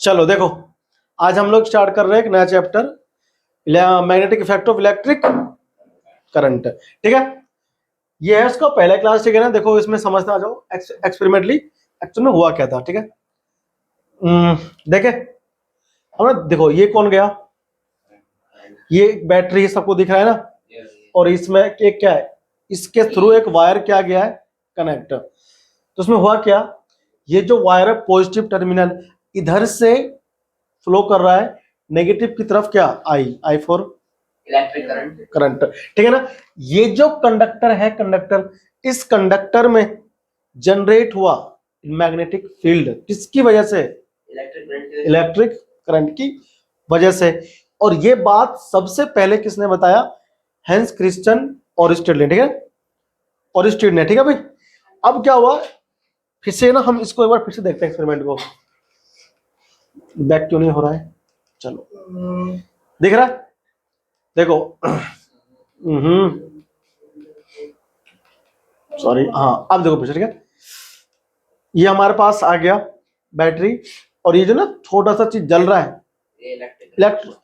चलो देखो, आज हम लोग स्टार्ट कर रहे हैं एक नया chapter, magnetic effect of electric current. ठीक है, ये है उसका पहला क्लास। ठीक है ना, देखो इसमें समझते आ जाओ एक्सपेरिमेंटली एक्चुअल में हुआ क्या था। ठीक है, देखे हमने, देखो ये कौन गया, ये बैटरी सबको दिख रहा है ना, और इसमें एक क्या है, इसके थ्रू एक वायर क्या गया है, कनेक्ट। तो उसमें हुआ क्या, ये जो वायर है पॉजिटिव टर्मिनल इधर से फ्लो कर रहा है, नेगेटिव की तरफ क्या, I for electric current. Current. ठीक है ना, ये जो कंडक्टर है, कंडक्टर, इस कंडक्टर में जनरेट हुआ मैग्नेटिक फील्ड किसकी वजह से, इलेक्ट्रिक करंट की वजह से। और ये बात सबसे पहले किसने बताया, हैंस क्रिश्चियन ओरिस्टेड ने। ठीक है, ओरिस्टेड ने। ठीक है भाई, अब क्या हुआ, फिर से ना हम इसको एक बार फिर से देखते हैं एक्सपेरिमेंट को। बैक क्यों नहीं हो रहा है, चलो दिख रहा है, देखो सॉरी, हाँ अब देखो पीछे। ठीक है, ये हमारे पास आ गया बैटरी, और ये जो ना छोटा सा चीज जल रहा है, इलेक्ट्रिक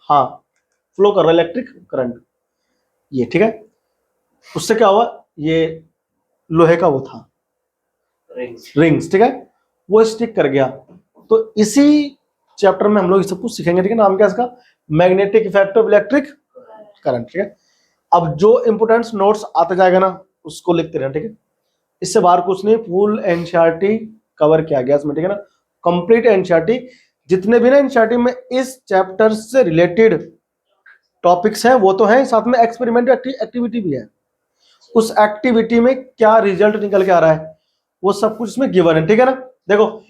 हाँ फ्लो कर रहा है इलेक्ट्रिक करंट, ये। ठीक है, उससे क्या हुआ, ये लोहे का वो था रिंग्स। ठीक है, वो स्टिक कर गया। तो इसी चैप्टर में हम लोग सब कुछ सीखेंगे। ठीक है, नाम क्या है इसका, magnetic effect of electric current. ठीक है, अब जो इंपोर्टेंट नोट्स आते जाएगा ना उसको लिखते रहना। ठीक है, इससे बाहर कुछ नहीं, फुल एनसीईआरटी कवर किया गया इसमें। ठीक है ना, कंप्लीट एनसीईआरटी, जितने भी ना एनसीईआरटी में इस चैप्टर से रिलेटेड टॉपिक्स हैं वो तो हैं, साथ में एक्सपेरिमेंट एक्टिविटी भी है। उस एक्टिविटी में क्या रिजल्ट निकल के आ रहा है वो सब कुछ इसमें गिवन है। ठीक है ना, देखो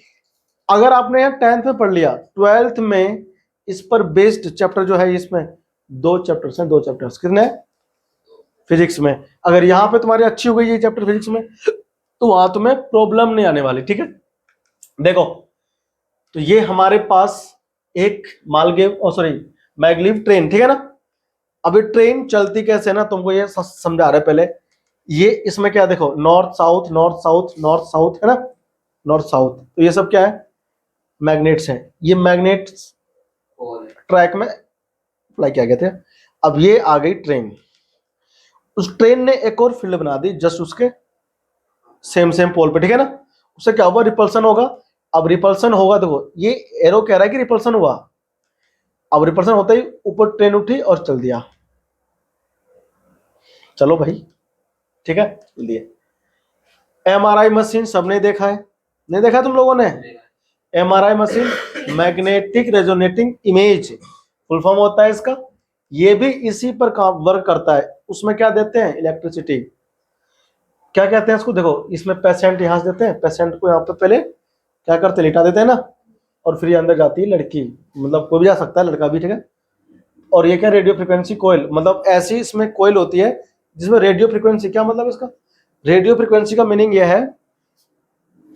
अगर आपने यहाँ 10th में पढ़ लिया, 12th में इस पर बेस्ड चैप्टर जो है, इसमें दो चैप्टर्स हैं, दो चैप्टर्स कितने, फिजिक्स में। अगर यहाँ पे तुम्हारी अच्छी हो गई ये चैप्टर फिजिक्स में, तो वहां तुम्हें प्रॉब्लम नहीं आने वाली। ठीक है, देखो तो ये हमारे पास एक मैग्लीव ट्रेन। ठीक है ना, अभी ट्रेन चलती कैसे ना, तुमको ये समझा रहे पहले। ये इसमें क्या, देखो north south north south north south है ना, नॉर्थ साउथ, तो ये सब क्या है, मैग्नेट्स हैं। ये मैग्नेट्स ट्रैक में अप्लाई किया गया थे। अब ये आ गई ट्रेन, उस ट्रेन ने एक और फील्ड बना दी जस्ट उसके सेम पोल पे। ठीक है ना, उससे क्या होगा, रिपल्सन होगा। अब रिपल्सन होगा, देखो ये एरो कह रहा है कि रिपल्सन हुआ। अब रिपल्सन होता ही ऊपर ट्रेन उठी और चल दिया, चलो भाई। ठीक है, चल दिया। एमआरआई मशीन सबने देखा है, नहीं देखा तुम लोगों ने, MRI machine magnetic resonating image full form होता है इसका। ये भी इसी पर काम वर्क करता है। उसमें क्या देते हैं, इलेक्ट्रिसिटी। क्या कहते हैं इसको, देखो इसमें पेशेंट यहां से देते हैं, पेशेंट को यहाँ पे पहले क्या करते हैं, लिटा देते हैं ना, और फिर अंदर जाती है लड़की, मतलब कोई भी जा सकता है, लड़का भी। ठीक है, और ये क्या, रेडियो फ्रिक्वेंसी कोयल, मतलब ऐसी इसमें कोयल होती है जिसमें रेडियो फ्रिक्वेंसी, क्या मतलब इसका, रेडियो फ्रिक्वेंसी का मीनिंग यह है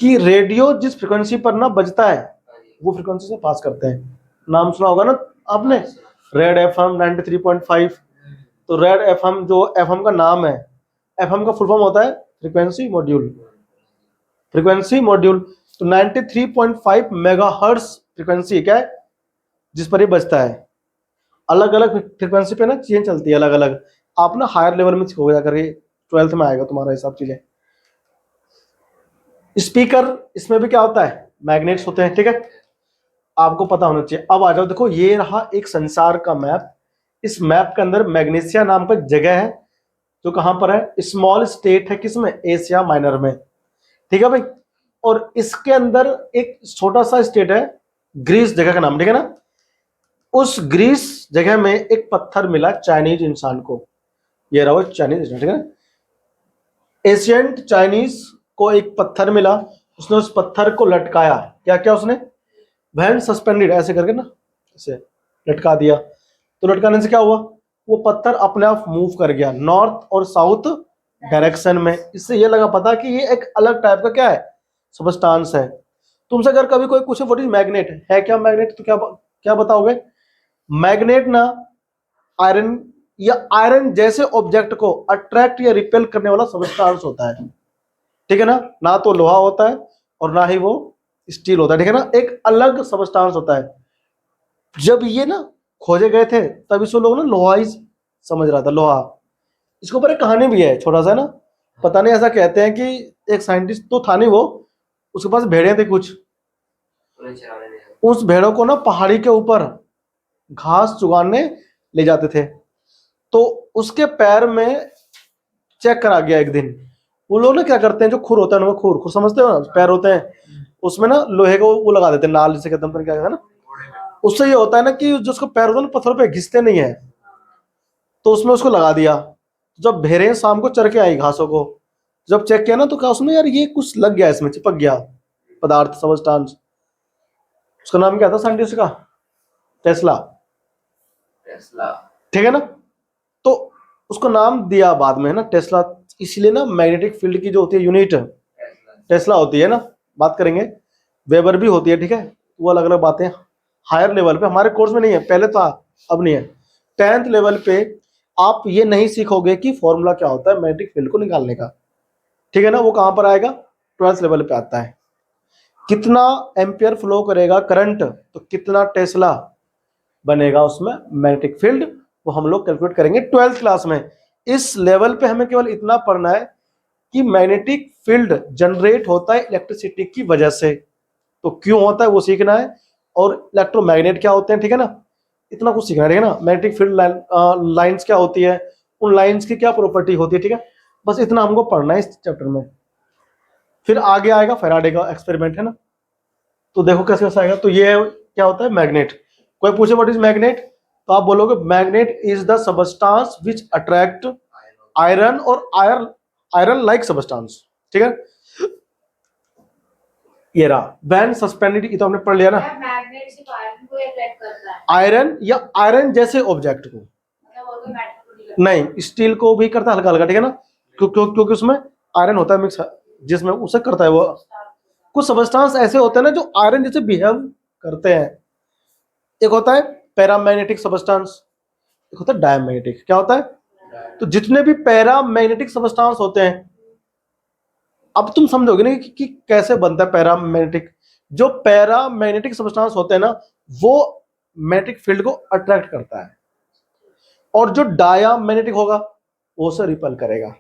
कि रेडियो जिस फ्रिक्वेंसी पर ना बजता है वो फ्रिक्वेंसी से पास करते हैं। नाम सुना होगा ना आपने, रेड एफएम 93.5। तो रेड एफएम जो एफएम का नाम है, एफएम का फुल फॉर्म होता है फ्रीक्वेंसी मॉड्यूल, फ्रीक्वेंसी मॉड्यूल। तो 93.5 मेगाहर्ट्ज फ्रीक्वेंसी क्या है जिस पर ये बजता है। अलग अलग फ्रीक्वेंसी पे ना चीजें चलती है अलग अलग। आप ना हायर लेवल में सीखोगे जाकर, 12th में आएगा तुम्हारा ये सब चीजें। स्पीकर, इसमें भी क्या होता है, मैग्नेट्स होते हैं। ठीक है, आपको पता होना चाहिए। अब आ जाओ, देखो ये रहा एक संसार का मैप। इस मैप के अंदर मैग्नेशिया नाम का जगह है जो कहां पर है, स्मॉल स्टेट है किसमें, एशिया माइनर में। ठीक है भाई, और इसके अंदर एक छोटा सा स्टेट है ग्रीस जगह का नाम। ठीक है ना, उस ग्रीस जगह में एक पत्थर मिला चाइनीज इंसान को, ये रहा चाइनीज इंसान। ठीक है ना, एशियंट चाइनीज को एक पत्थर मिला, उसने उस पत्थर को लटकाया, क्या क्या उसने, वैन सस्पेंडेड ऐसे करके ना ऐसे लटका दिया। तो लटकाने से क्या हुआ, वो पत्थर अपने आप मूव कर गया नॉर्थ और साउथ डायरेक्शन में। इससे ये लगा पता कि ये एक अलग टाइप का क्या है, सबस्टांस है। तुमसे अगर कभी कोई पूछे व्हाट इज मैग्नेट, है क्या मैग्नेट, तो क्या क्या बताओगे, मैग्नेट ना आयरन या आयरन जैसे ऑब्जेक्ट को अट्रैक्ट या रिपेल करने वाला सबस्टांस होता है। ठीक है ना तो लोहा होता है और ना ही वो स्टील होता है, ठीक है ना, एक अलग सबस्टांस होता है। जब ये ना खोजे गए थे तब इसको लोग ना लोहा ही समझ रहा था, लोहा। इसके ऊपर एक कहानी भी है छोटा सा ना, पता नहीं, ऐसा कहते हैं कि एक साइंटिस्ट तो था नहीं वो, उसके पास भेड़ें थी कुछ, उस भेड़ों को ना पहाड़ी के ऊपर घास चुगाने ले जाते थे, तो उसके पैर में चेक करा गया एक दिन। वो लोग ना क्या करते हैं, जो खुर होता है ना, खुर खुर समझते हो ना, पैर होते हैं, उसमें ना लोहे को वो लगा देते हैं, नाल जिसे कहते हैं, क्या कहते हैं ना, उससे ये होता है ना कि जो उसको पैर होता है ना पत्थरों पे घिसते नहीं है, तो उसमें उसको लगा दिया। जब भेड़ें शाम को चर के आई घासों को, जब चेक किया ना तो क्या उसमें यार ये कुछ लग गया, इसमें चिपक गया पदार्थ सबस्टांस। उसका नाम क्या था साइंटिस्ट का? टेस्ला। ठीक है ना, तो उसको नाम दिया बाद में है ना टेस्ला, इसलिए ना मैग्नेटिक फील्ड की जो होती है यूनिट टेस्ला होती है ना, बात करेंगे। वेबर भी होती है, ठीक है, वो अलग अलग बातें हायर लेवल पे, हमारे कोर्स में नहीं है, पहले था अब नहीं है। 10th लेवल पे आप ये नहीं सीखोगे कि फॉर्मूला क्या होता है मैग्नेटिक फील्ड को निकालने का, ठीक है ना, वो कहां पर आएगा? 12th लेवल पे आता है। कितना एम्पियर फ्लो करेगा करंट, तो कितना टेस्ला बनेगा उसमें मैग्नेटिक फील्ड, वो हम लोग कैलकुलेट करेंगे 12th क्लास में। इस लेवल पे हमें केवल इतना पढ़ना है कि मैग्नेटिक फील्ड जनरेट होता है इलेक्ट्रिसिटी की वजह से, तो क्यों होता है वो सीखना है, और इलेक्ट्रोमैग्नेट क्या होते हैं, ठीक है ना, इतना कुछ सीखना है, ठीक है ना। मैग्नेटिक फील्ड लाइंस क्या होती है, उन लाइंस की क्या प्रॉपर्टी होती है, ठीक है, बस इतना हमको पढ़ना है इस चैप्टर में। फिर आगे आएगा फैराडे का एक्सपेरिमेंट, है ना, तो देखो कैसे कैसे आएगा। तो ये क्या होता है मैग्नेट। कोई पूछे व्हाट इज मैग्नेट, तो आप बोलोगे magnet is the substance which attract iron और आयरन लाइक सबस्टांस, ठीक है। ये रहा वैन सस्पेंडेड, ये तो हमने पढ़ लिया ना। मैग्नेट सिर्फ आयरन को अट्रैक्ट करता है, आयरन या आयरन जैसे ऑब्जेक्ट को, मतलब वो तो मेटल को नहीं करता। नहीं, स्टील को भी करता है हल्का हल्का, ठीक है ना, क्योंकि उसमें आयरन होता है मिक्स, जिसमें उसे करता है वो। कुछ सबस्टांस ऐसे होते हैं ना जो आयरन जैसे बिहेव करते हैं। एक होता है पैरामैग्नेटिक सबस्टांस, एक होता है डायमैग्नेटिक। क्या होता है? तो जितने भी पैरामैग्नेटिक सबस्टांस होते हैं, अब तुम समझोगे ना कि कैसे बनता है पैरामैग्नेटिक। जो पैरामैग्नेटिक सबस्टांस होते हैं ना, वो मैग्नेटिक फील्ड को अट्रैक्ट करता है, और जो डायामैग्नेटिक होगा वो उसे रिपल करेगा,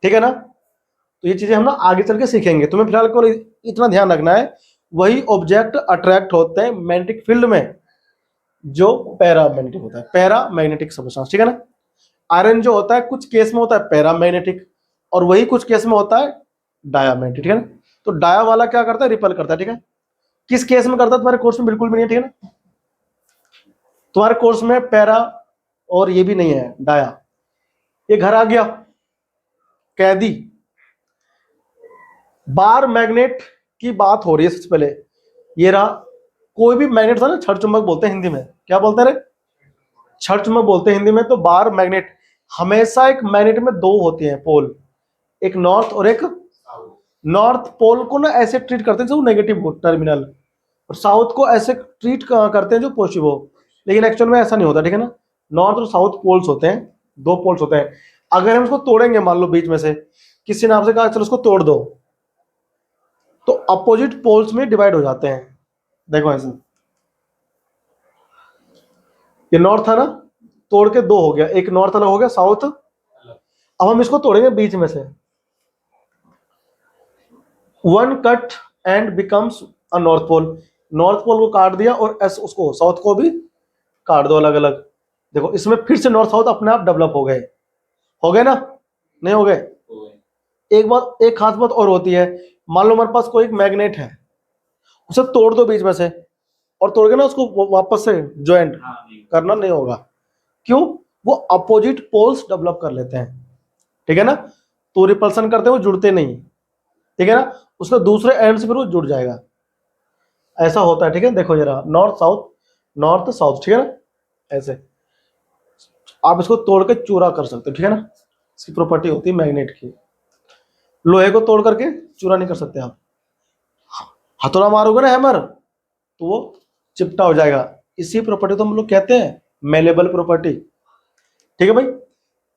ठीक है ना। तो ये चीजें हम ना आगे चल के सीखेंगे, तुम्हें फिलहाल को इतना ध्यान रखना है, वही ऑब्जेक्ट अट्रैक्ट होते हैं मैग्नेटिक फील्ड में जो पैरामैग्नेटिक होता है, पैरामैग्नेटिक सबस्टांस, ठीक है ना। आयरन जो होता है कुछ केस में होता है पैरामैग्नेटिक, और वही कुछ केस में होता है डायामैग्नेटिक, ठीक है ना। तो डाया वाला क्या करता है? रिपल करता है, ठीक है। किस केस में करता है तुम्हारे कोर्स में बिल्कुल भी नहीं है, ठीक है ना, तुम्हारे कोर्स में पैरा और ये भी नहीं है डाया। ये घर आ गया कैदी, बार मैग्नेट की बात हो रही है सबसे पहले। ये रहा, कोई भी मैग्नेट था ना, छड़ चुंबक बोलते हैं हिंदी में, क्या बोलते हैं रे? छड़ चुंबक बोलते हैं हिंदी में। तो बार मैग्नेट, हमेशा एक मैग्नेट में दो होते हैं पोल, एक नॉर्थ और एक नॉर्थ पोल को ना ऐसे ट्रीट करते हैं जो नेगेटिव हो टर्मिनल, और साउथ को ऐसे ट्रीट करते हैं जो पॉजिटिव हो, लेकिन एक्चुअल में ऐसा नहीं होता, ठीक है ना। नॉर्थ और साउथ पोल्स होते हैं, दो पोल्स होते हैं। अगर हम उसको तोड़ेंगे, मान लो बीच में से किसी ने आपसे कहा चलो उसको तोड़ दो, तो अपोजिट पोल्स में डिवाइड हो जाते हैं। देखो ऐसे, ये नॉर्थ था ना, तोड़ के दो हो गया, एक नॉर्थ अलग हो गया, साउथ। अब हम इसको तोड़ेंगे बीच में से, one cut and becomes a north pole. North pole को काट दिया और ऐसे उसको साउथ को भी काट दो अलग अलग। देखो इसमें फिर से नॉर्थ साउथ अपने आप डेवलप हो गए ना, नहीं हो गए? एक बात, एक खास बात और होती है, मान लो हमारे पास कोई एक मैग्नेट है, उसे तोड़ दो बीच में से, और तोड़ के ना उसको वापस से ज्वाइंट करना नहीं होगा। क्यों? वो अपोजिट पोल्स डेवलप कर लेते हैं, ठीक है ना। तो रिपल्सन करते हैं, वो जुड़ते नहीं, ठीक है ना, उसका दूसरे एंड से फिर वो जुड़ जाएगा, ऐसा होता है, ठीक है। देखो जरा, नॉर्थ साउथ, ठीक है ना, ऐसे आप इसको तोड़ के चूरा कर सकते हो, ठीक है ना, इसकी प्रॉपर्टी होती है मैग्नेट की। लोहे को तोड़ करके चूरा नहीं कर सकते आप, हथौड़ा मारोगे ना हैमर तो वो चिपटा हो जाएगा। इसी प्रॉपर्टी तो हम लोग कहते हैं मेलेबल प्रॉपर्टी, ठीक है भाई।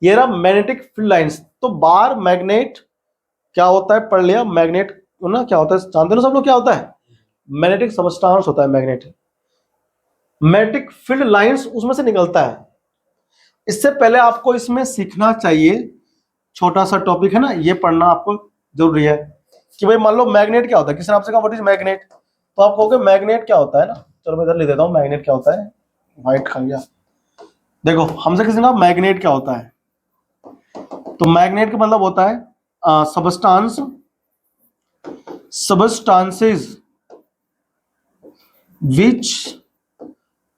ये रहा मैग्नेटिक फील्ड लाइंस। तो बार मैग्नेट क्या होता है पढ़ लिया, मैग्नेट ना क्या होता है जानते हो सब लोग क्या होता है? मैग्नेटिक सबस्टांस होता है मैग्नेट। मैग्नेटिक फील्ड लाइंस उसमें से निकलता है। इससे पहले आपको इसमें सीखना चाहिए, छोटा सा टॉपिक है ना, ये पढ़ना आपको जरूरी है कि भाई मान लो मैग्नेट क्या होता है। किसी ने आपसे कहा व्हाट इज मैग्नेट, तो आप कहोगे मैग्नेट क्या होता है ना। चलो मैं इधर लिख देता हूँ मैग्नेट क्या होता है, व्हाइट खा गया। देखो हमसे किसी ने कहा मैग्नेट क्या होता है, तो मैग्नेट का मतलब होता है सबस्टांस, सबस्टांसेस विच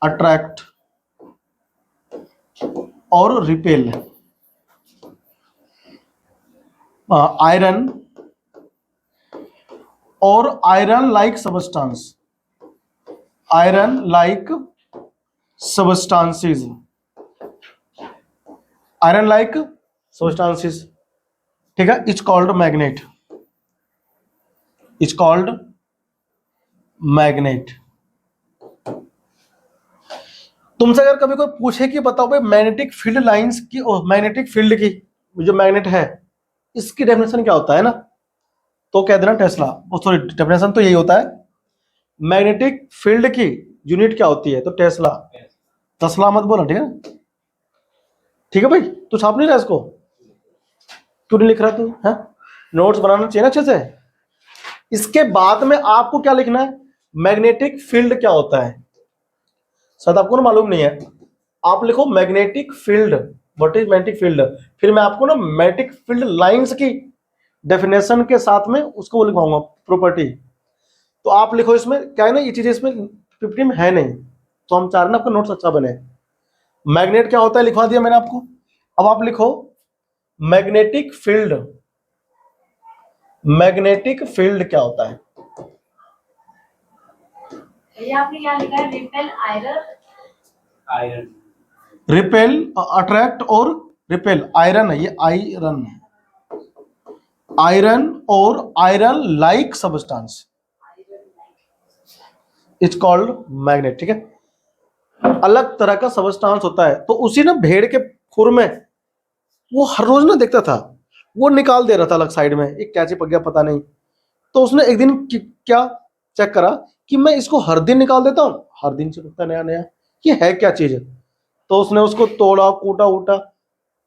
अट्रैक्ट और रिपेल आयरन और iron like substance, iron like substances, iron like substances, ठीक है, it's called magnet, it's called magnet. तुमसे अगर कभी कोई पूछे कि बताओ भाई मैग्नेटिक फील्ड लाइंस की, मैग्नेटिक फील्ड की जो मैग्नेट है इसकी डेफिनेशन क्या होता है ना, तो कह देना टेस्ला। सॉरी, डेफिनेशन तो यही होता है। मैग्नेटिक फील्ड की यूनिट क्या होती है, तो टेस्ला। तस्ला मत बोला, ठीक है, ठीक है भाई। तू छाप नहीं रहा इसको, क्यों नहीं लिख रहा तू है? नोट्स बनाना चाहिए ना अच्छे से। इसके बाद में आपको क्या लिखना है, मैग्नेटिक फील्ड क्या होता है। शायद आपको ना मालूम नहीं है, आप लिखो magnetic field, what is magnetic field, फिर मैं आपको ना मैग्नेटिक फील्ड लाइंस की डेफिनेशन के साथ में उसको वो लिखवाऊंगा प्रॉपर्टी। तो आप लिखो, इसमें क्या है ना, ये चीजें इसमें 50 में है नहीं, तो हम चाह रहे हैं आपका नोट्स अच्छा बने। मैग्नेट क्या होता है लिखवा दिया मैंने आपको। अब आप लिखो मैग्नेटिक फील्ड, मैग्नेटिक फील्ड क्या होता है। ये आपने क्या लिखा है, repel iron, iron, repel attract और रिपेल, आयरन है ये, आयरन, आयरन और iron like substance, it's called magnet, ठीक है। अलग तरह का सबस्टांस होता है। तो उसी ना भेड़ के खुर में वो हर रोज ना देखता था, वो निकाल दे रहा था अलग साइड में, एक क्या चिपक गया पता नहीं। तो उसने एक दिन क्या चेक करा कि मैं इसको हर दिन निकाल देता हूँ, हर दिन चिपकता नया नया, ये है क्या चीज। तो उसने उसको तोड़ा कूटा उटा,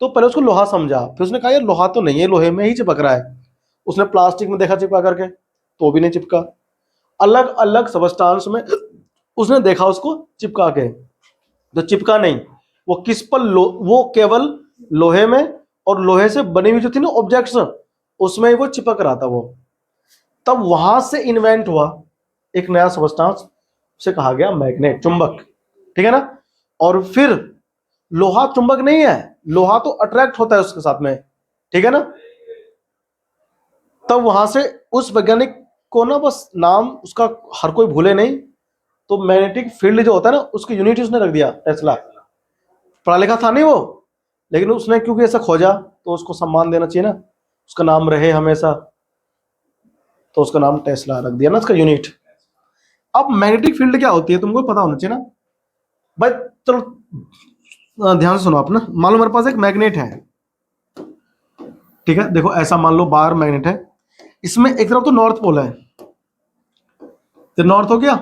तो पहले उसको लोहा समझा, फिर उसने कहा यार लोहा तो नहीं है, लोहे में ही चिपक रहा है। उसने प्लास्टिक में देखा चिपका करके, तो भी नहीं चिपका। अलग अलग सबस्टांस में उसने देखा उसको चिपका के, तो चिपका नहीं। वो किस पर वो केवल लोहे में और लोहे से बनी हुई जो थी ना ऑब्जेक्ट्स, उसमें वो चिपक रहा था वो। तब वहां से इन्वेंट हुआ एक नया सबस्टांस, उसे कहा गया मैग्नेट, चुंबक, ठीक है ना। और फिर लोहा चुंबक नहीं है, लोहा तो अट्रैक्ट होता है उसके साथ में, ठीक है ना। तब वहां से उस वैज्ञानिक को ना बस नाम उसका हर कोई भूले नहीं, तो मैग्नेटिक फील्ड जो होता है ना उसकी यूनिट उसने रख दिया टेस्ला। पढ़ा लिखा था नहीं वो, लेकिन उसने क्योंकि ऐसा खोजा तो उसको सम्मान देना चाहिए ना, उसका नाम रहे हमेशा, तो उसका नाम टेस्ला रख दिया ना, उसका यूनिट। अब मैग्नेटिक फील्ड क्या होती है तुमको पता होना चाहिए ना भाई। चलो ध्यान से सुनो आप ना, मान लो मेरे पास एक मैग्नेट है, ठीक है। देखो ऐसा मान लो बाहर मैग्नेट है, इसमें एक तरफ तो नॉर्थ पोल है, तो नॉर्थ हो गया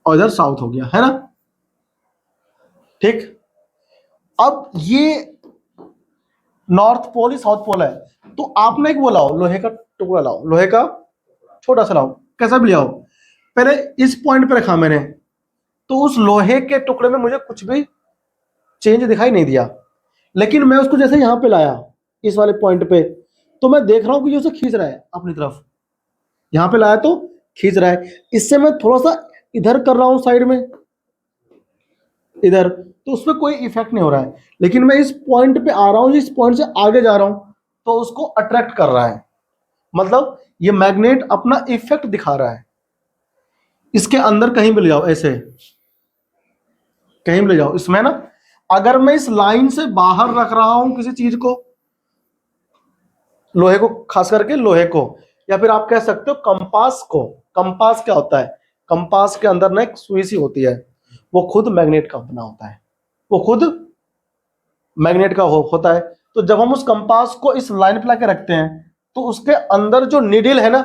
और इधर साउथ हो गया, है ना, ठीक। अब ये नॉर्थ पोल ही साउथ पोल है, तो आपने एक वो लाओ, लोहे का टुकड़ा लाओ, लोहे का छोटा सा लाओ, कैसा भी लाओ। पहले इस पॉइंट पे रखा मैंने, तो उस लोहे के टुकड़े में मुझे कुछ भी चेंज दिखाई नहीं दिया। लेकिन मैं उसको जैसे यहां पे लाया इस वाले पॉइंट पे, तो मैं देख रहा हूं कि ये उसे खींच रहा है अपनी तरफ। यहां पे लाया तो खींच रहा है, इससे मैं थोड़ा सा इधर कर रहा हूं साइड में इधर, तो उसमें कोई इफेक्ट नहीं हो रहा है। लेकिन मैं इस पॉइंट पे आ रहा हूं, इस पॉइंट से आगे जा रहा हूं, तो उसको अट्रैक्ट कर रहा है। मतलब ये मैग्नेट अपना इफेक्ट दिखा रहा है। इसके अंदर कहीं भी ले जाओ, ऐसे कहीं भी ले जाओ इसमें ना, अगर मैं इस लाइन से बाहर रख रहा हूं किसी चीज को, लोहे को, खास करके लोहे को, या फिर आप कह सकते हो कंपास को। कंपास क्या होता है, कंपास के अंदर ना एक सुई सी होती है, वो खुद मैग्नेट का बना होता है, वो खुद मैग्नेट का होता है। तो जब हम उस कंपास को इस लाइन पे लाके रखते हैं, तो उसके अंदर जो नीडल है ना,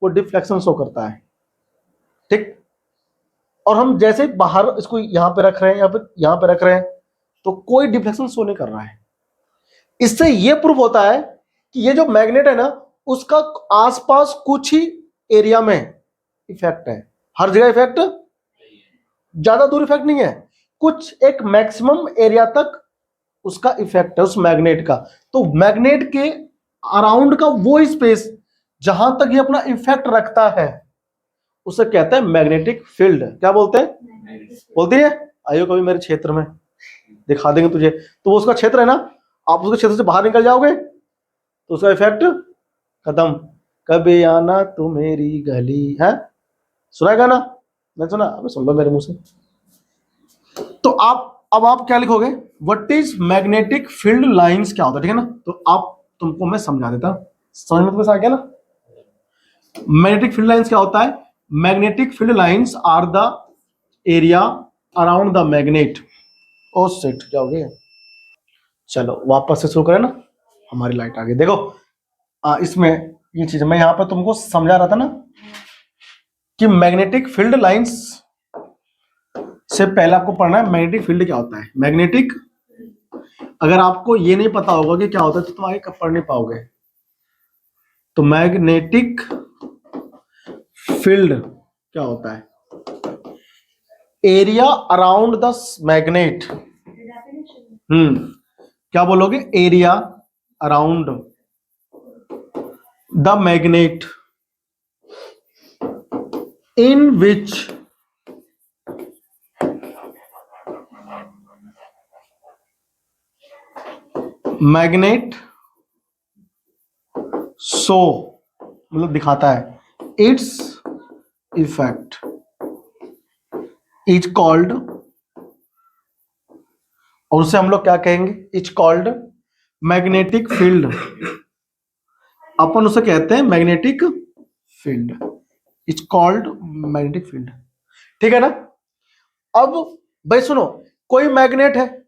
वो डिफ्लेक्शन शो करता है, ठीक। और हम जैसे बाहर इसको यहां पे रख रहे हैं या फिर यहां पे रख रहे हैं तो कोई डिफ्लेक्शन शो नहीं कर रहा है। इससे यह प्रूफ होता है कि ये जो मैग्नेट है ना उसका आसपास कुछ ही एरिया में इफेक्ट है, हर जगह इफेक्ट, ज्यादा दूर इफेक्ट नहीं है, कुछ एक मैक्सिमम एरिया तक उसका इफेक्ट है उस मैग्नेट का। तो मैग्नेट के अराउंड का वो स्पेस जहां तक ये अपना इफेक्ट रखता है उसे कहते हैं मैग्नेटिक फील्ड। क्या बोलते हैं? बोलते हैं आइयो कभी मेरे क्षेत्र में दिखा देंगे तुझे। तो वो उसका क्षेत्र है ना, आप उसके क्षेत्र से बाहर निकल जाओगे तो उसका इफेक्ट खत्म। कभी आना तू मेरी गली है, सुना है गाना? मैं सुना, अबे सुन लो मेरे मुंह से। तो अब आप क्या लिखोगे? What is magnetic field lines, क्या होता है, ठीक है ना? तो आप तुमको मैं समझा देता, समझ में तुम्हें आ गया ना? मैग्नेटिक फील्ड लाइंस क्या होता है? Magnetic field lines are the area around the magnet. Oh shit, क्या हो गया? चलो वापस से शुरू करें ना, हमारी लाइट आ गई। देखो इसमें ये चीज मैं यहां पर तुमको समझा रहा था ना कि मैग्नेटिक फील्ड लाइंस से पहले आपको पढ़ना है मैग्नेटिक फील्ड क्या होता है। मैग्नेटिक, अगर आपको ये नहीं पता होगा कि क्या होता है तो तुम आगे कब पढ़ नहीं पाओगे। तो मैग्नेटिक फील्ड क्या होता है? Area around the magnet. क्या बोलोगे? Area around the magnet in which magnet show, मतलब दिखाता है, इट्स इफेक्ट इज कॉल्ड, और उसे हम लोग क्या कहेंगे? Is called magnetic field. अपन उसे कहते हैं magnetic field, is called magnetic field, ठीक है ना? अब भाई सुनो, कोई मैग्नेट है,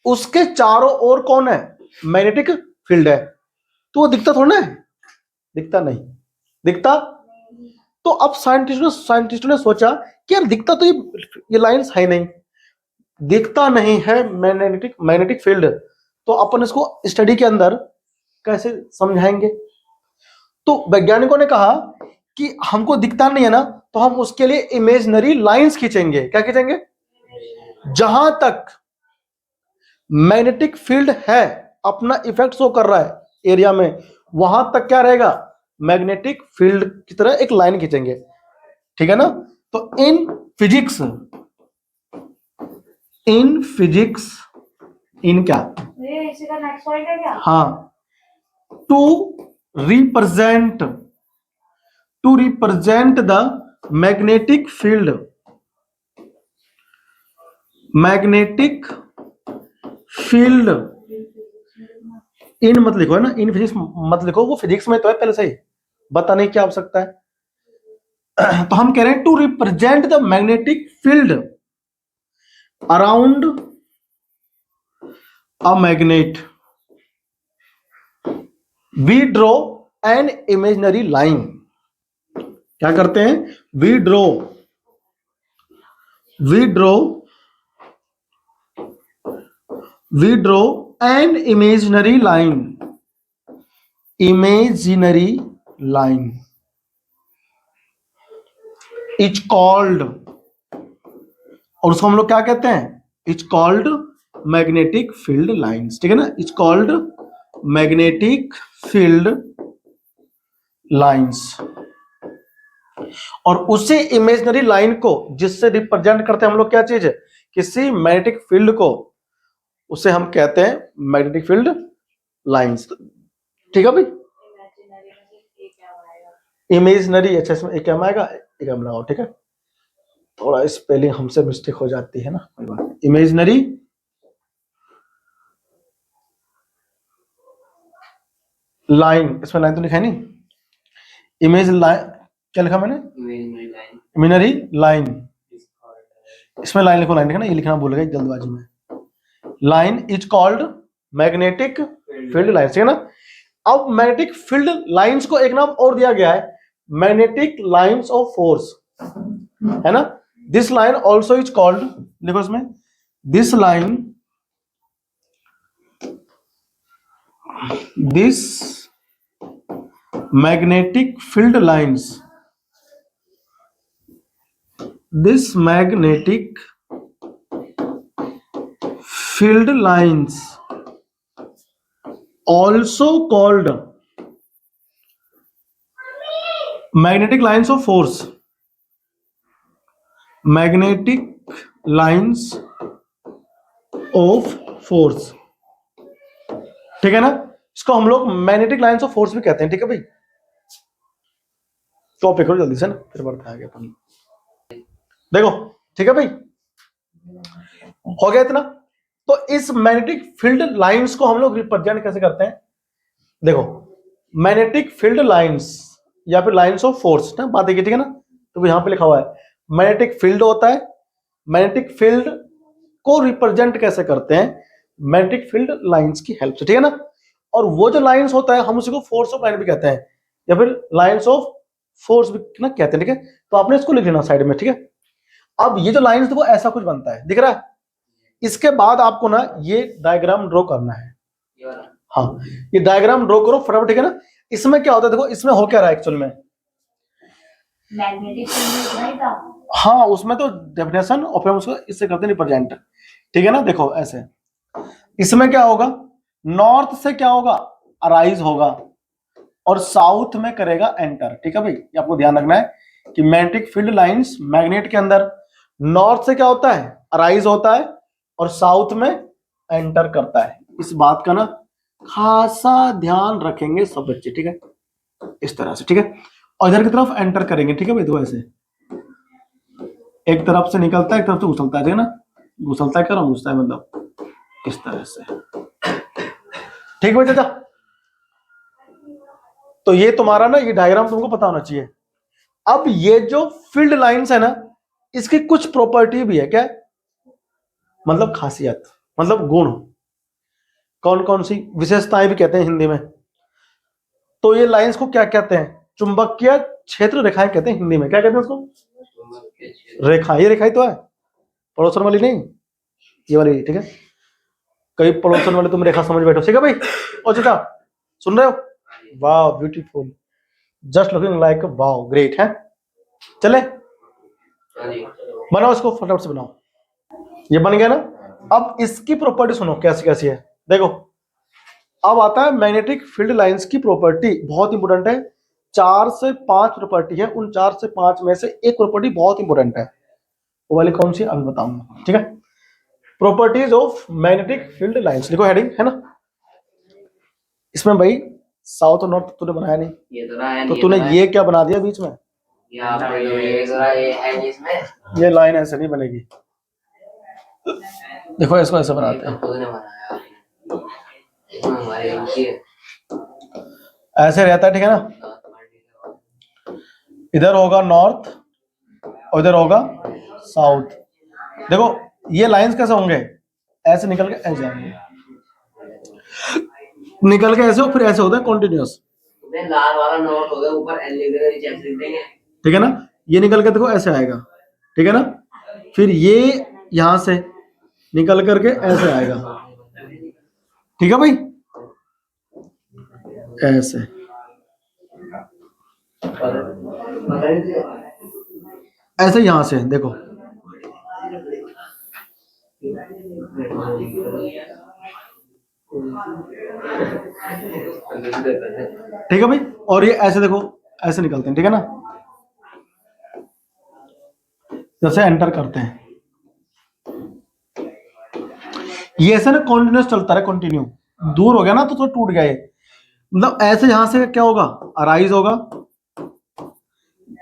उसके चारों ओर कौन है? मैग्नेटिक फील्ड है, तो वो दिखता थोड़ा है? दिखता नहीं, दिखता। तो अब साइंटिस्टों ने सोचा कि यार दिखता तो ये लाइंस है नहीं, दिखता नहीं है मैग्नेटिक फील्ड, तो अपन इसको स्टडी के अंदर कैसे समझाएंगे? तो वैज्ञानिकों ने कहा कि हमको दिखता नहीं है ना, तो हम उसके लिए इमेजिनरी लाइंस खींचेंगे। क्या खींचेंगे? जहां तक मैग्नेटिक फील्ड है, अपना इफेक्ट शो कर रहा है एरिया में, वहां तक क्या रहेगा? मैग्नेटिक फील्ड की तरह एक लाइन खींचेंगे, ठीक है ना? तो इन फिजिक्स, इन क्या, ये इसी का नेक्स्ट पॉइंट है क्या? हाँ, to represent the magnetic field, इन मत लिखो है ना, इन फिजिक्स मत लिखो, वो फिजिक्स में तो है पहले से ही, बताने की आवश्यकता है। तो हम कह रहे हैं to represent the magnetic field around a magnet we draw an imaginary line. क्या करते हैं? We draw an imaginary line is called, और उसको हम लोग क्या कहते हैं? Is called magnetic field lines, ठीक है ना? Is called magnetic field lines. और उसी इमेजिनरी लाइन को जिससे रिप्रेजेंट करते हैं हम लोग, क्या चीज है? किसी मैग्नेटिक फील्ड को, उसे हम कहते हैं मैग्नेटिक फील्ड लाइंस, ठीक है भाई? इमेजिनरी, अच्छा इसमें एक एम आएगा, एक एम लगाओ, ठीक है? थोड़ा स्पेलिंग हमसे मिस्टेक हो जाती है ना, कोई बात। इमेजिनरी लाइन, इसमें लाइन तो लिखा है नहीं, इमेज लाइन, क्या लिखा मैंने? इमेजिनरी लाइन, इसमें लाइन लिखो, लाइन लिखा ना, ये लिखना भूल गए जल्दबाजी में। Line is called magnetic field lines, ठीक है ना? अब मैग्नेटिक फील्ड लाइंस को एक नाम और दिया गया है, मैग्नेटिक लाइंस ऑफ फोर्स। है ना। This line also is called, देखो इसमें, this line, this magnetic field lines, this magnetic field lines also called magnetic lines of force, magnetic lines of force, ठीक है ना। इसको हम लोग मैग्नेटिक लाइन्स ऑफ फोर्स भी कहते हैं, ठीक है भाई। टॉपिक करो जल्दी से ना, फिर बढ़ते आगे अपन, देखो ठीक है भाई, हो गया इतना। तो इस मैग्नेटिक फील्ड लाइंस को हम लोग रिप्रेजेंट कैसे करते हैं, देखो मैग्नेटिक फील्ड लाइंस या फिर लाइंस ऑफ फोर्स ना, बात देखिए, ठीक है ना। तो यहां पे लिखा हुआ है मैग्नेटिक फील्ड होता है, मैग्नेटिक फील्ड को रिप्रेजेंट कैसे करते हैं, मैग्नेटिक फील्ड लाइंस की हेल्प से, ठीक है ना। और वो जो लाइंस होता है हम उसी को फोर्स ऑफ लाइन भी कहते हैं, या फिर लाइंस ऑफ फोर्स भी ना कहते हैं, ठीक है। तो आपने इसको लिख लेना साइड में, ठीक है। अब ये जो लाइंस देखो ऐसा कुछ बनता है, दिख रहा है। इसके बाद आपको ना ये डायग्राम ड्रॉ करना है, हाँ ये डायग्राम ड्रॉ करो फटाफट, ठीक है ना। इसमें क्या होता है, देखो इसमें हो क्या रहा है एक्चुअल में, मैग्नेटिक फील्ड नहीं था। हाँ उसमें तो डेफिनेशन और फिर हम उसको इससे करते हैं रिप्रेजेंट, ठीक है ना। देखो ऐसे, इसमें क्या होगा, नॉर्थ से क्या होगा, अराइज होगा, और साउथ में करेगा एंटर, ठीक है भाई। ये आपको ध्यान रखना है कि मैग्नेटिक फील्ड लाइंस मैग्नेट के अंदर नॉर्थ से क्या होता है, अराइज होता है, और साउथ में एंटर करता है। इस बात का ना खासा ध्यान रखेंगे सब बच्चे, ठीक है, इस तरह से, ठीक है। और इधर की तरफ एंटर करेंगे, ठीक है भाई। तो ऐसे एक तरफ से निकलता है, एक तरफ से घुसलता है, ठीक है ना, घुसलता है क्या घुसता है, मतलब इस तरह से, ठीक है चाचा। तो ये तुम्हारा ना ये डायग्राम तुमको पता होना चाहिए। अब ये जो फील्ड लाइंस है ना, इसकी कुछ प्रॉपर्टी भी है, क्या मतलब खासियत, मतलब गुण, कौन कौन सी विशेषताएं भी कहते हैं हिंदी में। तो ये लाइंस को क्या कहते हैं, चुंबकीय क्षेत्र रेखाएं कहते हैं हिंदी में, क्या कहते हैं उसको, रेखा। ये रेखाएं तो है, पड़ोसन वाली नहीं, ये वाली, ठीक है। कई पड़ोसन वाले तुम रेखा समझ बैठो, ठीक है भाई। और चाचा सुन रहे हो, वाह beautiful, just looking like wow, great है। चले बनाओ इसको, फटाफट से बनाओ। ये बन गया ना। अब इसकी प्रॉपर्टी सुनो कैसी कैसी है, देखो। अब आता है मैग्नेटिक फील्ड लाइंस की प्रॉपर्टी, बहुत इंपॉर्टेंट है। 4 से 5 प्रॉपर्टी है, उन 4 से 5 में से एक प्रॉपर्टी बहुत इंपॉर्टेंट है, वो वाली कौन सी अभी बताऊंगा, ठीक है। Properties of magnetic field lines, देखो हेडिंग है ना। इसमें भाई साउथ और नॉर्थ तूने बनाया नहीं, ये तो है, तो तूने ये क्या बना दिया बीच में, ये लाइन ऐसे नहीं बनेगी। देखो इसको ऐसे बनाते हैं, ऐसे रहता है, ठीक है ना। इधर होगा नॉर्थ और इधर होगा साउथ। देखो ये लाइंस कैसे होंगे, ऐसे निकल के ऐसे जाएंगे, निकल के ऐसे, फिर ऐसे होता है कंटिन्यूअस, लाल वाला नॉर्थ हो गया, ऊपर एल लिख देंगे, नीचे एस लिख देंगे, ठीक है ना। ये निकल के देखो ऐसे आएगा, ठीक है ना। फिर ये यहां से निकल करके ऐसे आएगा, ठीक है भाई, ऐसे ऐसे यहां से देखो, ठीक है भाई। और ये ऐसे देखो, ऐसे निकलते हैं, ठीक है ना, जैसे एंटर करते हैं, ये ऐसे ना कॉन्टिन्यूस चलता है, कंटिन्यू। दूर हो गया ना तो थोड़ा टूट गया ये, मतलब ऐसे यहां से क्या होगा, अराइज होगा,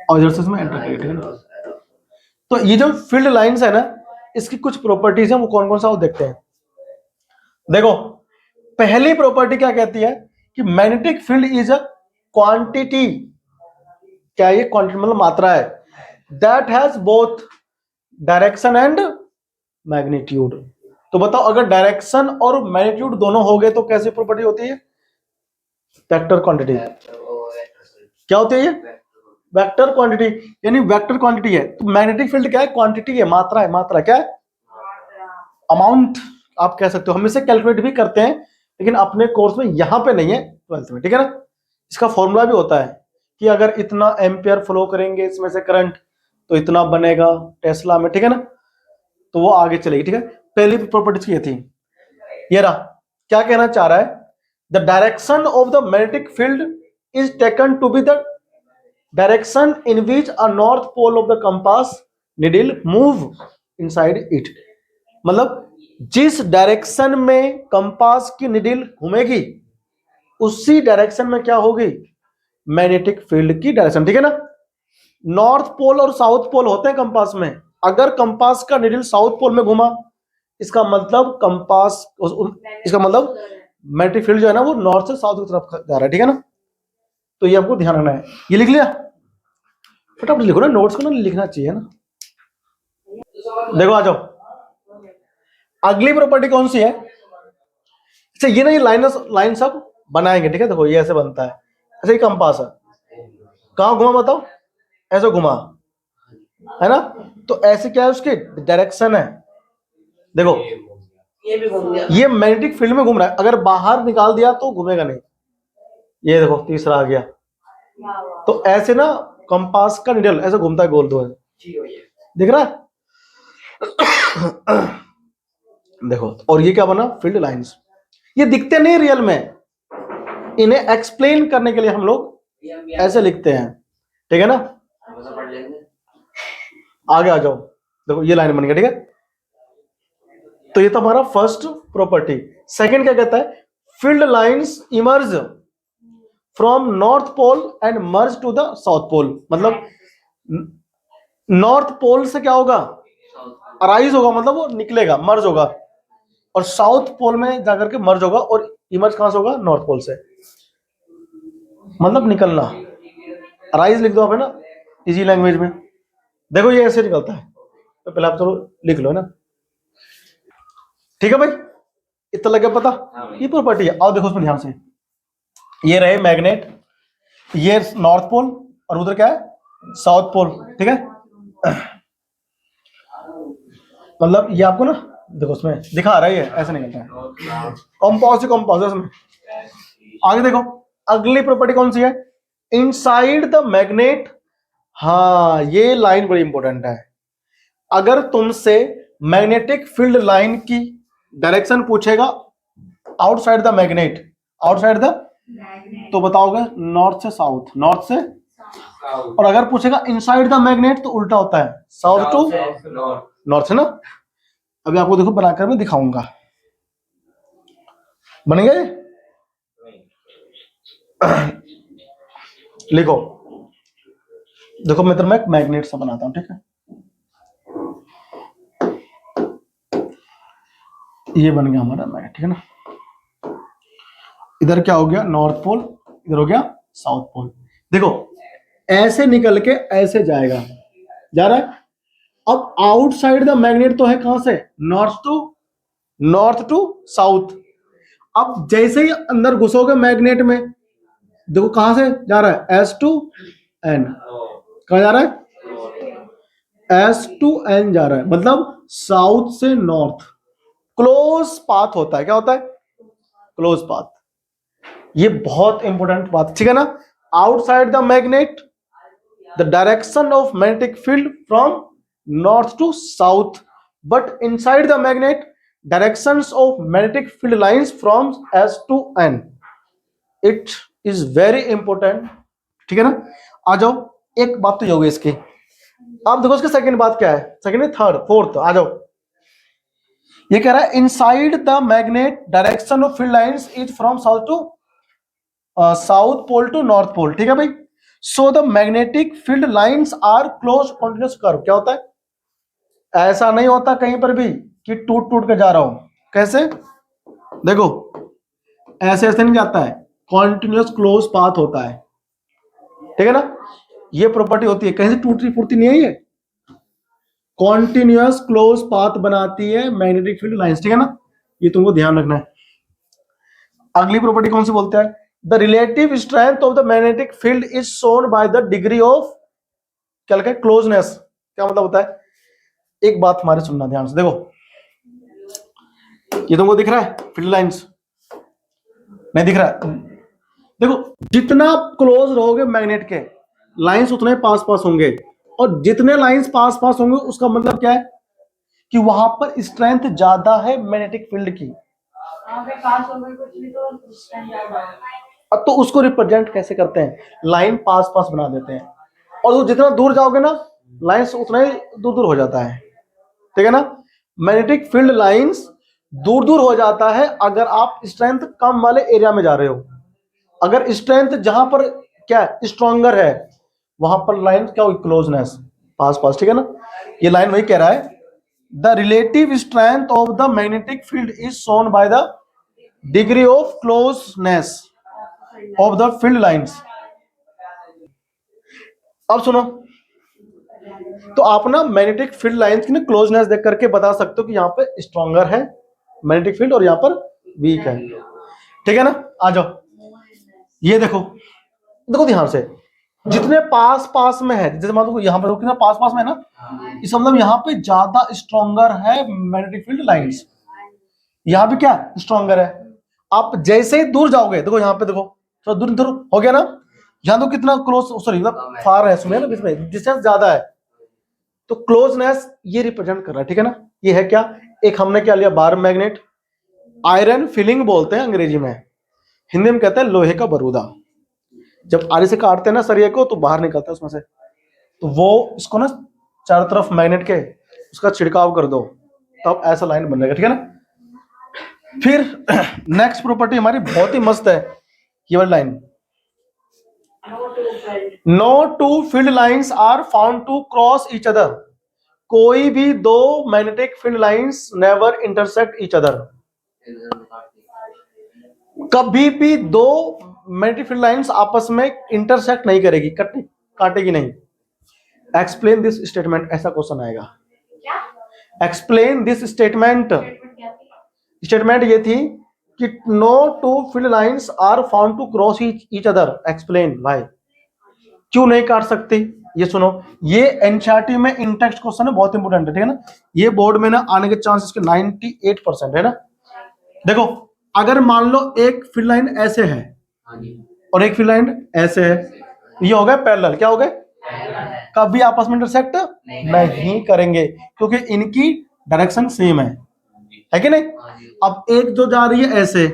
और इधर से इसमें एंटर करेगा, ठीक है ना। तो ये जो फील्ड लाइंस है ना, इसकी कुछ प्रॉपर्टीज है, वो कौन कौन सा वो देखते हैं। देखो पहली प्रॉपर्टी क्या कहती है कि magnetic field is a quantity, क्या ये क्वांटिटी मतलब मात्रा है, that has both direction and magnitude. तो बताओ अगर डायरेक्शन और मैग्नीट्यूड दोनों हो गए तो कैसी प्रॉपर्टी होती है, वेक्टर क्वांटिटी। क्या होती है ये, वेक्टर क्वांटिटी, यानी वेक्टर क्वांटिटी है। तो मैग्नेटिक फील्ड क्या है? क्वांटिटी है, मात्रा है। मात्रा क्या है? अमाउंट आप कह सकते हो। हम इसे कैलकुलेट भी करते हैं, लेकिन अपने कोर्स में यहां पे नहीं है, 12th में, ठीक है ना। इसका फॉर्मूला भी होता है कि अगर इतना एम्पियर फ्लो करेंगे इसमें से करंट तो इतना बनेगा टेस्ला में, ठीक है ना। तो वो आगे चलेगी, ठीक है। पहली प्रॉपर्टीज की थी ये रहा। क्या कहना चाह रहा है? The direction of the magnetic field is taken to be the direction in which a north pole of the compass needle move inside it. मतलब जिस डायरेक्शन में कंपास की निडल घूमेगी उसी डायरेक्शन में क्या होगी? मैग्नेटिक फील्ड की डायरेक्शन, ठीक है ना। नॉर्थ पोल और साउथ पोल होते हैं कंपास में। अगर कंपास का निडल साउथ पोल में घुमा, इसका मतलब कंपास, इसका मतलब मैग्नेटिक फील्ड जो है ना वो नॉर्थ से साउथ की तरफ जा रहा है, ठीक है ना। तो ये आपको ध्यान रखना है। ये लिख लिया? फटाफट लिखो ना, नोट्स को ना लिखना चाहिए ना। देखो आ जाओ, अगली प्रॉपर्टी कौन सी है? अच्छा ये ना, ये लाइन सब बनाएंगे, ठीक है। देखो ये ऐसे बनता है, ऐसे ही कंपास है। कहां घुमा बताओ? ऐसे घुमा, है ना। तो ऐसे क्या है? उसकी डायरेक्शन है। देखो ये भी घूम गया। ये मैग्नेटिक फील्ड में घूम रहा है, अगर बाहर निकाल दिया तो घूमेगा नहीं। ये देखो तीसरा आ गया। तो ऐसे ना कंपास का निडल ऐसे घूमता है गोल, दो है, दिख रहा है? देखो, और ये क्या बना? Field lines. ये दिखते नहीं रियल में, इन्हें एक्सप्लेन करने के लिए हम लोग ऐसे लिखते हैं, ठीक है ना। पढ़ लेंगे। आगे आ जाओ, देखो ये लाइन बन गया, ठीक है। तो ये तो हमारा फर्स्ट प्रॉपर्टी। सेकंड क्या कहता है? Field lines emerge from north pole and merge to the south pole. मतलब नॉर्थ पोल से क्या होगा? अराइज होगा, मतलब वो निकलेगा, मर्ज होगा, और साउथ पोल में जाकर के मर्ज होगा। और इमर्ज कहां से होगा? नॉर्थ पोल से, मतलब निकलना। अराइज लिख दो आप, है ना, इजी लैंग्वेज में। देखो ये ऐसे निकलता है, तो पहले आप चलो लिख लो, है ना। ठीक है भाई, इतना लगे पता? ये प्रॉपर्टी है। और देखो उसमें ध्यान से, ये रहे मैग्नेट, ये नॉर्थ पोल, और उधर क्या है? साउथ पोल, ठीक है। मतलब ये आपको ना देखो उसमें दिखा रहा है, ये ऐसे निकलता है, कंपास से कंपास में। आगे देखो, अगली प्रॉपर्टी कौन सी है? Inside the magnet. हाँ, ये लाइन बड़ी इंपॉर्टेंट है। अगर तुमसे मैग्नेटिक फील्ड लाइन की डायरेक्शन पूछेगा outside the magnet, outside the, तो बताओगे नॉर्थ से साउथ, नॉर्थ से। और अगर पूछेगा इनसाइड द मैग्नेट तो उल्टा होता है, साउथ टू नॉर्थ, है ना। अभी आपको देखो बनाकर मैं दिखाऊंगा, बन गए? लिखो, देखो मैं तो एक मैग्नेट सा बनाता हूं, ठीक है। ये बन गया हमारा मैग्नेट, ठीक है ना। इधर क्या हो गया? नॉर्थ पोल, इधर हो गया साउथ पोल। देखो ऐसे निकल के ऐसे जाएगा, जा रहा है। अब आउटसाइड द मैग्नेट तो है कहां से? North to south. अब जैसे ही अंदर घुसोगे मैग्नेट में, देखो कहां से जा रहा है? S to N. कहां जा रहा है? एस टू एन जा रहा है, मतलब साउथ से नॉर्थ। क्लोज पाथ होता है, क्या होता है? Close path. ये बहुत इंपॉर्टेंट बात, ठीक है ना। Outside the magnet the direction of magnetic field from north to south, but inside the magnet directions of magnetic field lines from S to N. It is very important, ठीक है ना। आ जाओ, एक बात तो ये होगी इसकी। आप देखो इसकी सेकंड बात क्या है? सेकंड, थर्ड, फोर्थ, आ जाओ। ये कह रहा है inside the magnet direction of field lines is from south to south pole to north pole, ठीक है भाई। So the magnetic field lines are close continuous curve. क्या होता है? ऐसा नहीं होता कहीं पर भी कि टूट टूट के जा रहा हूं। कैसे? देखो ऐसे ऐसे नहीं जाता है, कॉन्टिन्यूअस क्लोज पाथ होता है, ठीक है ना। ये प्रॉपर्टी होती है, कहीं से टूटती फूटती नहीं है। ये कॉन्टिन्यूअस क्लोज पाथ बनाती है मैग्नेटिक फील्ड लाइंस, ठीक है ना। ये तुमको ध्यान रखना है। अगली प्रॉपर्टी कौन सी बोलते हैं? The relative strength of the magnetic field is shown by the degree of क्या लिखा है, क्लोजनेस। क्या मतलब होता है, एक बात हमारे सुनना ध्यान से, देखो ये तुमको दिख रहा है फील्ड लाइंस, नहीं दिख रहा है? देखो जितना क्लोज रहोगे मैग्नेट के, लाइंस उतने पास पास होंगे, और जितने लाइंस पास पास होंगे उसका मतलब क्या है कि वहां पर स्ट्रेंथ ज्यादा है मैग्नेटिक फील्ड की। अब तो उसको रिप्रेजेंट कैसे करते हैं, लाइन पास पास बना देते हैं, और वो जितना दूर जाओगे ना लाइंस उतना ही दूर दूर हो जाता है, ठीक है ना। मैग्नेटिक फील्ड लाइंस दूर दूर हो जाता है अगर आप स्ट्रेंथ कम वाले एरिया में जा रहे हो। अगर स्ट्रेंथ जहां पर क्या स्ट्रॉन्गर है वहां पर लाइन क्या हुई, क्लोजनेस, पास पास, ठीक है ना। ये लाइन वही कह रहा है, the relative strength of the magnetic field is shown by the degree of closeness of the field lines. अब सुनो, तो आप ना मैग्नेटिक फील्ड लाइंस की ना क्लोजनेस देख करके बता सकते हो कि यहाँ पे स्ट्रॉन्गर है मैग्नेटिक फील्ड और यहाँ पर वीक है, ठीक है ना। आ जाओ, ये देखो, देखो ध्यान से, जितने पास पास में है, जैसे मान लो यहाँ पर कितना पास पास में है ना, इस मतलब यहाँ पे ज्यादा स्ट्रॉन्गर है मैग्नेटिक फील्ड लाइंस, यहाँ पे क्या स्ट्रॉन्गर है। आप जैसे ही दूर जाओगे, देखो यहाँ पे देखो थोड़ा दूर दूर हो गया ना, यहाँ तो कितना क्लोज, सॉरी मतलब फार है, सुनिए ना, इसमें डिस्टेंस ज्यादा है, तो क्लोजनेस ये रिप्रेजेंट कर रहा है, ठीक है ना। ये है क्या, एक हमने क्या लिया बार मैग्नेट, आयरन फिलिंग बोलते हैं अंग्रेजी में, हिंदी में कहते हैं लोहे का बरूदा। जब आरी से काटते हैं ना सरिये को तो बाहर निकलता है उसमें से, तो वो इसको ना चारों तरफ मैग्नेट के उसका छिड़काव कर दो, तब ऐसा लाइन बन जाएगा, ठीक है ना। फिर नेक्स्ट प्रॉपर्टी हमारी बहुत ही मस्त है, ये वाली line, no two field lines are found to cross each other. कोई भी दो magnetic field lines never intersect each other. कभी भी दो मैग्नेटिक फील्ड लाइंस आपस में इंटरसेक्ट नहीं करेगी, काटेगी नहीं। एक्सप्लेन दिस स्टेटमेंट, ऐसा क्वेश्चन आएगा। एक्सप्लेन दिस स्टेटमेंट, स्टेटमेंट ये थी कि no two field lines are found to cross each other. Explain भाई, क्यों नहीं काट सकती, ये सुनो। ये एनसीईआरटी में इन टेक्स्ट क्वेश्चन है, बहुत इंपोर्टेंट है, ठीक है ना। ये बोर्ड में ना आने के चांस इसके 98% है ना। देखो अगर मान लो एक फील्ड लाइन ऐसे है और एक फील्ड लाइन ऐसे है, ये हो गए पैरेलल, क्या हो गए, कभी आपस में इंटरसेक्ट नहीं करेंगे क्योंकि इनकी डायरेक्शन सेम है कि नहीं। अब एक जो जा रही है ऐसे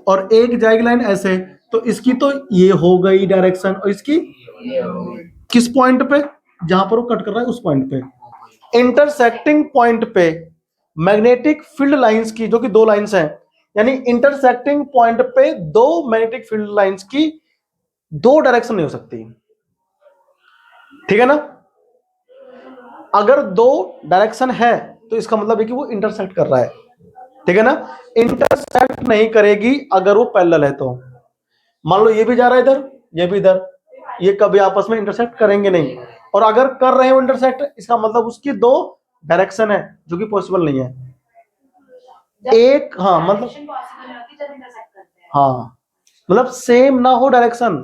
और एक जाएगी लाइन ऐसे, तो इसकी तो ये हो गई डायरेक्शन, और इसकी किस पॉइंट पे, जहां पर वो कट कर रहा है उस पॉइंट पे, इंटरसेक्टिंग पॉइंट पे मैग्नेटिक फील्ड लाइंस की, जो कि दो लाइंस हैं, यानी इंटरसेक्टिंग पॉइंट पे दो मैग्नेटिक फील्ड लाइंस की दो डायरेक्शन नहीं हो सकती, ठीक है ना। अगर दो डायरेक्शन है तो इसका मतलब है कि वो इंटरसेक्ट कर रहा है, ठीक है ना। इंटरसेक्ट नहीं करेगी अगर वो पैरेलल है तो। मान लो ये भी जा रहा है इधर, ये भी इधर, ये कभी आपस में इंटरसेक्ट करेंगे नहीं। और अगर कर रहे हो इंटरसेक्ट, इसका मतलब उसकी दो डायरेक्शन है, जो कि पॉसिबल नहीं है। एक हाँ मतलब, हाँ मतलब सेम ना हो डायरेक्शन,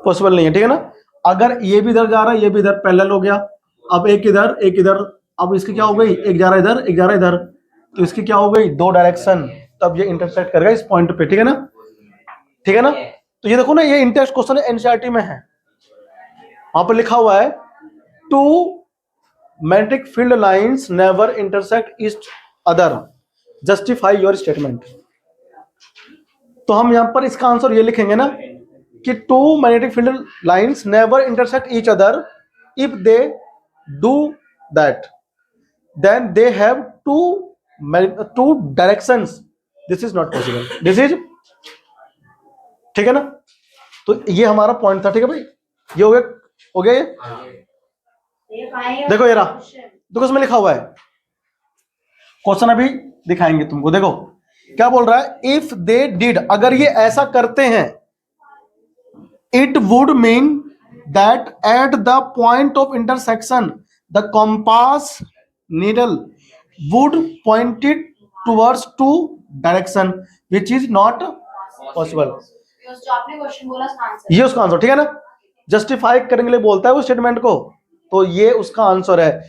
पॉसिबल नहीं है, ठीक है ना। अगर ये भी इधर जा रहा है, ये भी इधर, पैरेलल हो गया, अब एक इधर एक इधर, अब इसकी क्या हो गई, एक जा रहा है इधर एक जा रहा है इधर, तो इसकी क्या हो गई, दो डायरेक्शन, तब ये इंटरसेक्ट करेगा इस पॉइंट पे, ठीक है ना, ठीक है ना। तो ये देखो ना, ये इंटरेस्ट क्वेश्चन एनसीईआरटी में है, वहां पर लिखा हुआ है two magnetic field lines never intersect each other, justify your statement. तो हम यहां पर इसका आंसर ये लिखेंगे ना कि two magnetic field lines never intersect each other, if they do that then they have two directions, this is not possible, this is, ठीक है ना। तो ये हमारा पॉइंट था, ठीक है भाई, ये हो गया ये। देखो ये रहा, देखो इसमें लिखा हुआ है, क्वेश्चन अभी दिखाएंगे तुमको। देखो क्या बोल रहा है, इफ दे डिड, अगर ये ऐसा करते हैं, it would mean that at the point of intersection the compass needle would pointed towards two direction which is not possible. जो आपने क्वेश्चन बोला उसका आंसर, ये उसका आंसर, ठीक है ना। जस्टिफाई करने के लिए बोलता है वो स्टेटमेंट को, तो ये उसका आंसर है।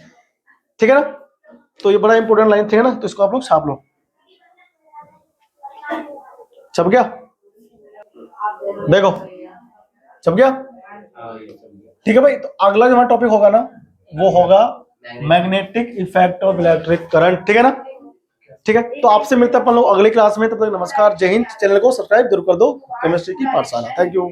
ठीक है ना, तो ये बड़ा इंपॉर्टेंट लाइन थे ना, तो इसको आप लोग छाप लो। छप गया, देखो छप गया। ठीक है भाई, तो अगला जो हमारा टॉपिक होगा ना वो होगा magnetic effect of electric current. ठीक है ना, ठीक है, तो आपसे मिलते हैं अपन लोग अगली क्लास में। तब तक नमस्कार, जय हिंद। चैनल को सब्सक्राइब जरूर कर दो, केमिस्ट्री की पाठशाला। Thank you.